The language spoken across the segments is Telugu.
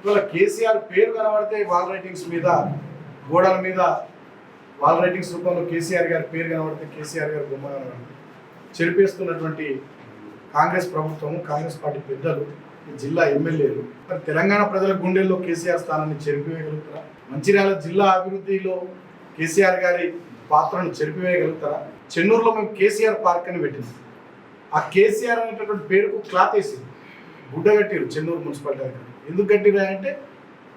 ఇవాళ కేసీఆర్ పేరు కనబడితే వాల్ రైటింగ్స్ మీద గోడల మీద వాల్ రైటింగ్స్ రూపంలో కేసీఆర్ గారి పేరు కనబడితే కేసీఆర్ గారి బొమ్మ కనబడితే చెరిపేస్తున్నటువంటి కాంగ్రెస్ ప్రభుత్వము, కాంగ్రెస్ పార్టీ పెద్దలు, జిల్లా ఎమ్మెల్యేలు తెలంగాణ ప్రజల గుండెల్లో కేసీఆర్ స్థానాన్ని చెరిపివేయగలుగుతారా? మంచిర్యాల జిల్లా అభివృద్ధిలో కేసీఆర్ గారి పాత్రను చెరిపివేయగలుగుతారా? చెన్నూరులో మేము కేసీఆర్ పార్క్ అని పెట్టింది. ఆ కేసీఆర్ అనేటటువంటి పేరుకు క్లాత్ వేసి గుడ్డ కట్టిరు చెన్నూరు మున్సిపాలిటీ అధికారులు. ఎందుకు కట్టిరా అంటే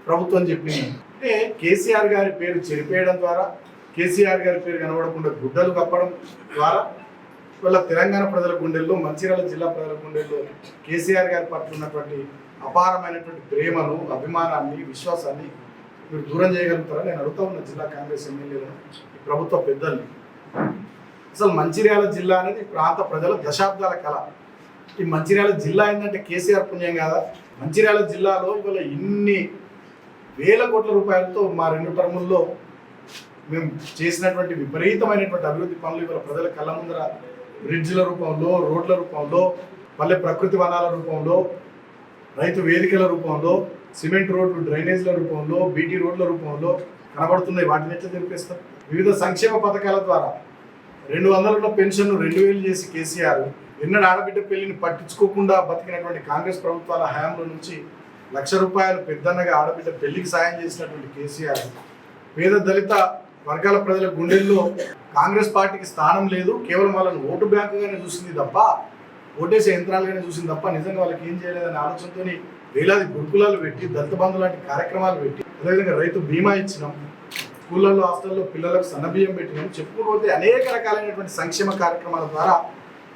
ప్రభుత్వం చెప్పింది. అంటే కేసీఆర్ గారి పేరు చెరిపేయడం ద్వారా, కేసీఆర్ గారి పేరు కనబడకుండా గుడ్డలు కప్పడం ద్వారా వాళ్ళ తెలంగాణ ప్రజల గుండెల్లో, మంచిర్యాల జిల్లా ప్రజల గుండెల్లో కేసీఆర్ గారి పట్ల ఉన్నటువంటి అపారమైనటువంటి ప్రేమను, అభిమానాన్ని, విశ్వాసాన్ని మీరు దూరం చేయగలుగుతారా? నేను అడుగుతా ఉన్న జిల్లా కాంగ్రెస్ ఎమ్మెల్యేలను, ప్రభుత్వ పెద్దల్ని. అసలు మంచిర్యాల జిల్లా అనేది ప్రాంత ప్రజల దశాబ్దాల కళ. ఈ మంచిర్యాల జిల్లా ఏంటంటే కేసీఆర్ పుణ్యం కాదా? మంచిర్యాల జిల్లాలో ఇవాళ ఇన్ని వేల కోట్ల రూపాయలతో మా 2 టర్ముల్లో మేము చేసినటువంటి విపరీతమైనటువంటి అభివృద్ధి పనులు ఇవాళ ప్రజల కళ్ళ ముందర బ్రిడ్జ్ల రూపంలో, రోడ్ల రూపంలో, పల్లె ప్రకృతి వనాల రూపంలో, రైతు వేదికల రూపంలో, సిమెంట్ రోడ్లు, డ్రైనేజ్ల రూపంలో, బీటీ రోడ్ల రూపంలో కనబడుతున్నాయి. వాటిని ఎట్లా తెలిపిస్తారు? వివిధ సంక్షేమ పథకాల ద్వారా 200 ఉన్న పెన్షన్ 2000 చేసి కేసీఆర్ ఎన్నడూ ఆడబిడ్డ పెళ్లిని పట్టించుకోకుండా బతికినటువంటి కాంగ్రెస్ ప్రభుత్వాల హయాంలో నుంచి ₹1,00,000 పెద్దన్నగా ఆడబిడ్డ పెళ్లికి సాయం చేసినటువంటి కేసీఆర్ పేద దళిత వర్గాల ప్రజల గుండెల్లో కాంగ్రెస్ పార్టీకి స్థానం లేదు, కేవలం వాళ్ళని ఓటు బ్యాంకుగానే చూసింది తప్ప, ఓటేసే యంత్రాలుగానే చూసింది తప్ప నిజంగా వాళ్ళకి ఏం చేయలేదనే ఆలోచనతో వేలాది గురుకులాలు పెట్టి, దళిత బంధు లాంటి కార్యక్రమాలు పెట్టి, అదేవిధంగా రైతు బీమా ఇచ్చినాం, స్కూళ్ళల్లో, హాస్టల్లో పిల్లలకు సన్నబియ్యం పెట్టినాం, చెప్పుకోకపోతే అనేక రకాలైనటువంటి సంక్షేమ కార్యక్రమాల ద్వారా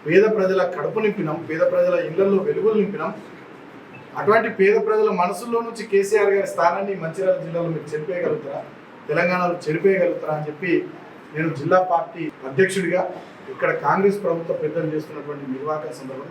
పేద ప్రజల కడుపు నింపినాం, పేద ప్రజల ఇళ్లలో వెలుగులు నింపినాం. అటువంటి పేద ప్రజల మనసుల్లో నుంచి కేసీఆర్ గారి స్థానాన్ని మంచిర్యాల జిల్లాలో మీరు చెరిపేయగలుగుతారా? తెలంగాణలో చెరిపేయగలుగుతారా అని చెప్పి నేను జిల్లా పార్టీ అధ్యక్షుడిగా ఇక్కడ కాంగ్రెస్ ప్రభుత్వ పెద్దలు చేస్తున్నటువంటి నిర్వాహక సందర్భంగా